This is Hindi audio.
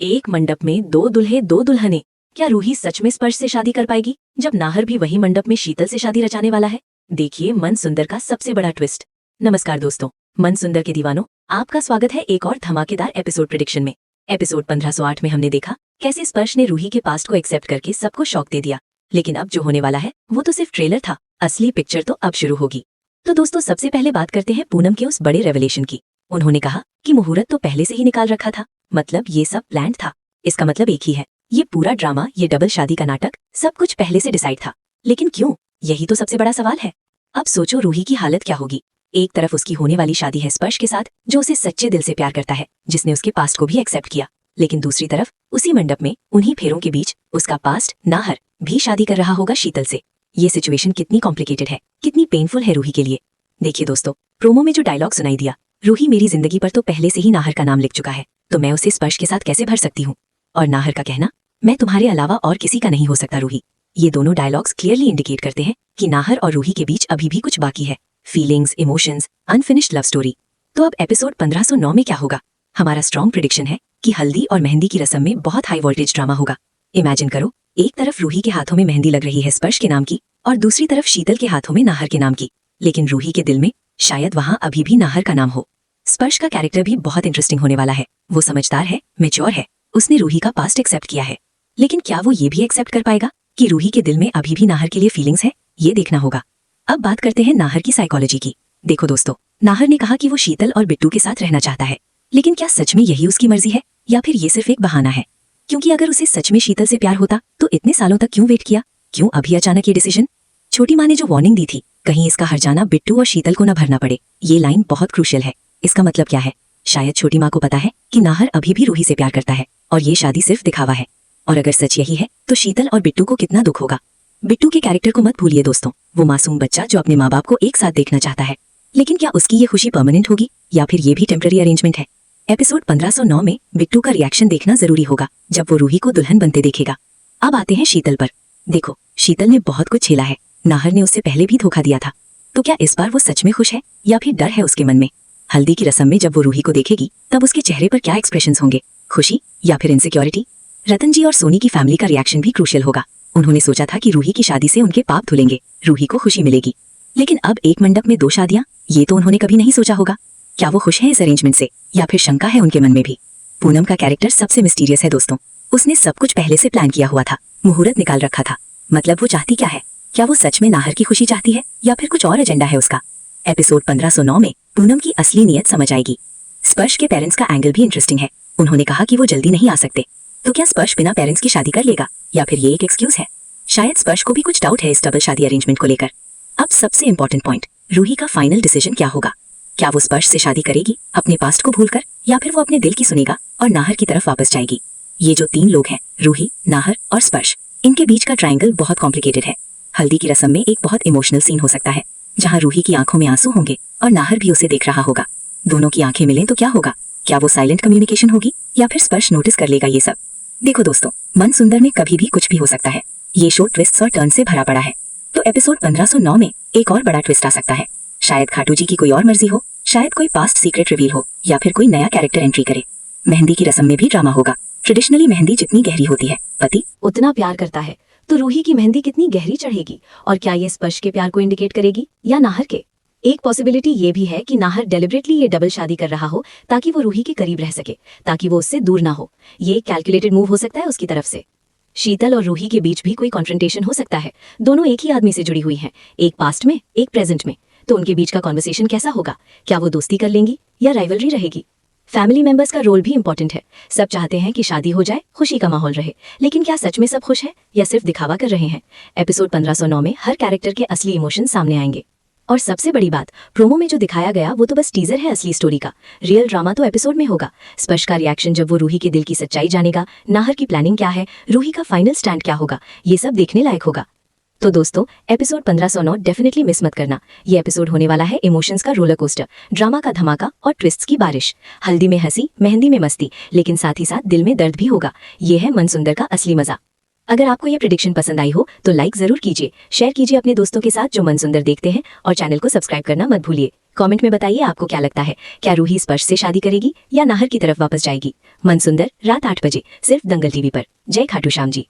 एक मंडप में दो दुल्हे दो दुल्हने। क्या रूही सच में स्पर्श से शादी कर पाएगी जब नाहर भी वही मंडप में शीतल से शादी रचाने वाला है? देखिए मन सुंदर का सबसे बड़ा ट्विस्ट। नमस्कार दोस्तों, मन सुंदर के दीवानों, आपका स्वागत है एक और धमाकेदार एपिसोड प्रेडिक्शन में। एपिसोड 1508 में हमने देखा कैसे स्पर्श ने रूही के पास्ट को एक्सेप्ट करके सबको शॉक दे दिया। लेकिन अब जो होने वाला है वो तो सिर्फ ट्रेलर था, असली पिक्चर तो अब शुरू होगी। तो दोस्तों सबसे पहले बात करते हैं पूनम के उस बड़े रेवलेशन की। उन्होंने कहा कि मुहूर्त तो पहले से ही निकाल रखा था, मतलब ये सब प्लान था। इसका मतलब एक ही है, ये पूरा ड्रामा, ये डबल शादी का नाटक, सब कुछ पहले से डिसाइड था। लेकिन क्यों? यही तो सबसे बड़ा सवाल है। अब सोचो रूही की हालत क्या होगी। एक तरफ उसकी होने वाली शादी है स्पर्श के साथ, जो उसे सच्चे दिल से प्यार करता है, जिसने उसके पास्ट को भी एक्सेप्ट किया। लेकिन दूसरी तरफ उसी मंडप में उन्हीं फेरों के बीच उसका पास्ट नाहर भी शादी कर रहा होगा शीतल से। ये सिचुएशन कितनी कॉम्प्लिकेटेड है, कितनी पेनफुल है रूही के लिए। देखिए दोस्तों, प्रोमो में जो डायलॉग सुनाई दिया, रूही मेरी जिंदगी पर तो पहले से ही नाहर का नाम लिख चुका है, तो मैं उसे स्पर्श के साथ कैसे भर सकती हूँ। और नाहर का कहना, मैं तुम्हारे अलावा और किसी का नहीं हो सकता रूही। ये दोनों डायलॉग्स क्लियरली इंडिकेट करते हैं कि नाहर और रूही के बीच अभी भी कुछ बाकी है। Feelings, emotions, unfinished love story. तो अब एपिसोड 1509 में क्या होगा? हमारा स्ट्रॉन्ग प्रेडिक्शन है कि हल्दी और मेहंदी की रस्म में बहुत हाई वोल्टेज ड्रामा होगा। इमेजिन करो, एक तरफ रूही के हाथों में मेहंदी लग रही है स्पर्श के नाम की, और दूसरी तरफ शीतल के हाथों में नाहर के नाम की। लेकिन रूही के दिल में शायद वहाँ अभी भी नाहर का नाम हो। स्पर्श का कैरेक्टर भी बहुत इंटरेस्टिंग होने वाला है। वो समझदार है, मैच्योर है, उसने रूही का पास्ट एक्सेप्ट किया है। लेकिन क्या वो ये भी एक्सेप्ट कर पाएगा कि रूही के दिल में अभी भी नाहर के लिए फीलिंग्स है? ये देखना होगा। अब बात करते हैं नाहर की साइकोलॉजी की। देखो दोस्तों, नाहर ने कहा कि वो शीतल और बिट्टू के साथ रहना चाहता है। लेकिन क्या सच में यही उसकी मर्जी है, या फिर ये सिर्फ एक बहाना है? क्योंकि अगर उसे सच में शीतल से प्यार होता तो इतने सालों तक क्यों वेट किया? क्यों अभी अचानक ये डिसीजन? छोटी माँ ने जो वार्निंग दी थी, कहीं इसका हर्जाना बिट्टू और शीतल को न भरना पड़े, ये लाइन बहुत क्रूशियल है। इसका मतलब क्या है? शायद छोटी माँ को पता है कि नाहर अभी भी रूही से प्यार करता है और ये शादी सिर्फ दिखावा है। और अगर सच यही है तो शीतल और बिट्टू को कितना दुख होगा। बिट्टू के कैरेक्टर को मत भूलिए दोस्तों, वो मासूम बच्चा जो अपने माँ बाप को एक साथ देखना चाहता है। लेकिन क्या उसकी ये खुशी परमानेंट होगी, या फिर ये भी टेम्पररी अरेंजमेंट है? एपिसोड 1509 में बिट्टू का रिएक्शन देखना जरूरी होगा जब वो रूही को दुल्हन बनते देखेगा। अब आते हैं शीतल पर। देखो, शीतल ने बहुत कुछ झेला है, नाहर ने उससे पहले भी धोखा दिया था। तो क्या इस बार वो सच में खुश है, या फिर डर है उसके मन में? हल्दी की रस्म में जब वो रूही को देखेगी तब उसके चेहरे पर क्या एक्सप्रेशंस होंगे? खुशी या फिर इनसिक्योरिटी? रतन जी और सोनी की फैमिली का रिएक्शन भी क्रूशियल होगा। उन्होंने सोचा था कि रूही की शादी से उनके पाप धुलेंगे, रूही को खुशी मिलेगी। लेकिन अब एक मंडप में दो शादियां, ये तो उन्होंने कभी नहीं सोचा होगा। क्या वो खुश है इस अरेंजमेंट से, या फिर शंका है उनके मन में भी? पूनम का कैरेक्टर सबसे मिस्टीरियस है दोस्तों। उसने सब कुछ पहले से प्लान किया हुआ था, मुहूर्त निकाल रखा था। मतलब वो चाहती क्या है? क्या वो सच में नाहर की खुशी चाहती है, या फिर कुछ और एजेंडा है उसका? एपिसोड 1509 में पूनम की असली नीयत समझ आएगी। स्पर्श के पेरेंट्स का एंगल भी इंटरेस्टिंग है। उन्होंने कहा कि वो जल्दी नहीं आ सकते। तो क्या स्पर्श बिना पेरेंट्स की शादी कर लेगा, या फिर ये एक एक्सक्यूज है? शायद स्पर्श को भी कुछ डाउट है इस डबल शादी अरेंजमेंट को लेकर। अब सबसे इंपॉर्टेंट पॉइंट, रूही का फाइनल डिसीजन क्या होगा? क्या वो स्पर्श से शादी करेगी अपने पास्ट को भूलकर, या फिर वो अपने दिल की सुनेगा और नाहर की तरफ वापस जाएगी? ये जो तीन लोग हैं, रूही, नाहर और स्पर्श, इनके बीच का ट्रायंगल बहुत कॉम्प्लिकेटेड है। हल्दी की रस्म में एक बहुत इमोशनल सीन हो सकता है, जहाँ रूही की आंखों में आंसू होंगे और नाहर भी उसे देख रहा होगा। दोनों की आंखें मिलें तो क्या होगा? क्या वो साइलेंट कम्युनिकेशन होगी, या फिर स्पर्श नोटिस कर लेगा ये सब? देखो दोस्तों, मन सुंदर में कभी भी कुछ भी हो सकता है। ये शो ट्विस्ट्स और टर्न से भरा पड़ा है। तो एपिसोड 1509 में एक और बड़ा ट्विस्ट आ सकता है। शायद खाटू जी की कोई और मर्जी हो, शायद कोई पास्ट सीक्रेट रिवील हो, या फिर कोई नया कैरेक्टर एंट्री करे। मेहंदी की रस्म में भी ड्रामा होगा। ट्रेडिशनली मेहंदी जितनी गहरी होती है, पति उतना प्यार करता है, तो रूही की मेहंदी कितनी गहरी चढ़ेगी? और क्या ये स्पर्श के प्यार को इंडिकेट करेगी या नाहर के? एक पॉसिबिलिटी ये भी है कि नाहर डेलिबरेटली ये डबल शादी कर रहा हो ताकि वो रूही के करीब रह सके, ताकि वो उससे दूर ना हो। ये एक कैलकुलेटेड मूव हो सकता है उसकी तरफ से। शीतल और रूही के बीच भी कोई कॉन्फ्रंटेशन हो सकता है। दोनों एक ही आदमी से जुड़ी हुई हैं, एक पास्ट में, एक प्रेजेंट में। तो उनके बीच का कॉन्वर्सेशन कैसा होगा? क्या वो दोस्ती कर लेंगी या राइवलरी रहेगी? फैमिली मेंबर्स का रोल भी इंपॉर्टेंट है। सब चाहते हैं कि शादी हो जाए, खुशी का माहौल रहे, लेकिन क्या सच में सब खुश है या सिर्फ दिखावा कर रहे हैं? एपिसोड 1509 में हर कैरेक्टर के असली इमोशन सामने आएंगे। और सबसे बड़ी बात, प्रोमो में जो दिखाया गया वो तो बस टीजर है असली स्टोरी का। रियल ड्रामा तो एपिसोड में होगा। स्पर्श का रिएक्शन जब वो रूही के दिल की सच्चाई जानेगा, नाहर की प्लानिंग क्या है, रूही का फाइनल स्टैंड क्या होगा, ये सब देखने लायक होगा। तो दोस्तों, एपिसोड 1509 डेफिनेटली मिस मत करना। ये एपिसोड होने वाला है इमोशंस का रोलर कोस्टर, ड्रामा का धमाका और ट्विस्ट्स की बारिश। हल्दी में हंसी, मेहंदी में मस्ती, लेकिन साथ ही साथ दिल में दर्द भी होगा। ये है मन सुंदर का असली मजा। अगर आपको ये प्रेडिक्शन पसंद आई हो तो लाइक जरूर कीजिए, शेयर कीजिए अपने दोस्तों के साथ जो मन सुंदर देखते हैं, और चैनल को सब्सक्राइब करना मत भूलिए। कमेंट में बताइए आपको क्या लगता है, क्या रूही स्पर्श से शादी करेगी या नाहर की तरफ वापस जाएगी। मन सुंदर रात 8 बजे सिर्फ दंगल टीवी पर। जय खाटू श्याम जी।